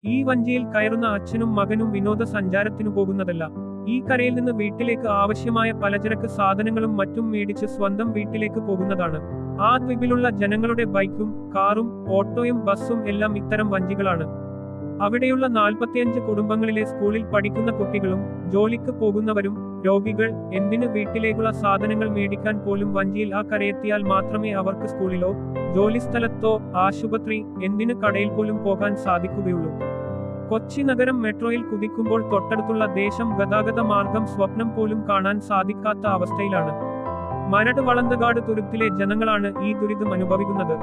ഈ വഞ്ചിയിൽ കയറുന്ന അച്ഛനും മകനും വിനോദസഞ്ചാരത്തിനു പോകുന്നതല്ല. ഈ കരയിൽ നിന്ന് വീട്ടിലേക്ക് ആവശ്യമായ പലചരക്ക് സാധനങ്ങളും മറ്റും മേടിച്ച് സ്വന്തം വീട്ടിലേക്ക് പോകുന്നതാണ്. ആ ദ്വീപിലുള്ള ജനങ്ങളുടെ ബൈക്കും കാറും ഓട്ടോയും ബസ്സും എല്ലാം ഇത്തരം വഞ്ചികളാണ്. അവിടെയുള്ള 45 കുടുംബങ്ങളിലെ സ്കൂളിൽ പഠിക്കുന്ന കുട്ടികളും ജോലിക്ക് പോകുന്നവരും രോഗികൾ എന്തിന് വീട്ടിലേക്കുള്ള സാധനങ്ങൾ മേടിക്കാൻ പോലും വഞ്ചിയിൽ ആ കരയെത്തിയാൽ മാത്രമേ അവർക്ക് സ്കൂളിലോ ജോലിസ്ഥലത്തോ ആശുപത്രി എന്തിന് കടയിൽ പോലും പോകാൻ സാധിക്കുകയുള്ളൂ. കൊച്ചി നഗരം മെട്രോയിൽ കുതിക്കുമ്പോൾ തൊട്ടടുത്തുള്ള ദേശം ഗതാഗത മാർഗം സ്വപ്നം പോലും കാണാൻ സാധിക്കാത്ത അവസ്ഥയിലാണ്. മരട് വളന്തകാട് തുരുത്തിലെ ജനങ്ങളാണ് ഈ ദുരിതം അനുഭവിക്കുന്നത്.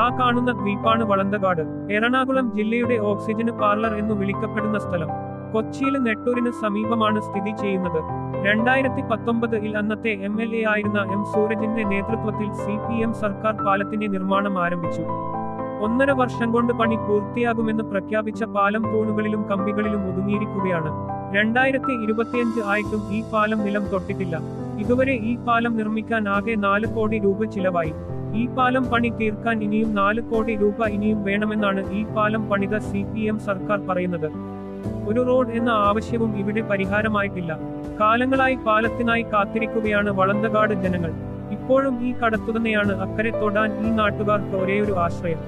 ആ കാണുന്ന ദ്വീപാണ് വളന്തകാട്. എറണാകുളം ജില്ലയുടെ ഓക്സിജന് പാർലർ എന്നു വിളിക്കപ്പെടുന്ന സ്ഥലം കൊച്ചിയിലെ നെട്ടൂരിന് സമീപമാണ് സ്ഥിതി ചെയ്യുന്നത്. 2019-ൽ അന്നത്തെ MLA ആയിരുന്ന M സൂരജിന്റെ നേതൃത്വത്തിൽ CPM സർക്കാർ പാലത്തിന്റെ നിർമ്മാണം ആരംഭിച്ചു. 1.5 വർഷം കൊണ്ട് പണി പൂർത്തിയാകുമെന്ന് പ്രഖ്യാപിച്ച പാലം തൂണുകളിലും കമ്പികളിലും ഒതുങ്ങിയിരിക്കുകയാണ്. 2025 ആയിട്ടും ഈ പാലം നിലം തൊട്ടിട്ടില്ല. ഇതുവരെ ഈ പാലം നിർമ്മിക്കാൻ ആകെ 4 കോടി രൂപ ചിലവായി. ഈ പാലം പണി തീർക്കാൻ ഇനിയും 4 കോടി രൂപ ഇനിയും വേണമെന്നാണ് ഈ പാലം പണിത CPM സർക്കാർ പറയുന്നത്. ഒരു റോഡ് എന്ന ആവശ്യവും ഇവിടെ പരിഹാരമായിട്ടില്ല. കാലങ്ങളായി പാലത്തിനായി കാത്തിരിക്കുകയാണ് വളന്തകാട് ജനങ്ങൾ. ഇപ്പോഴും ഈ കടത്തുതന്നെയാണ് അക്കരെ തൊടാൻ ഈ നാട്ടുകാർക്ക് ഒരേയൊരു ആശ്രയം.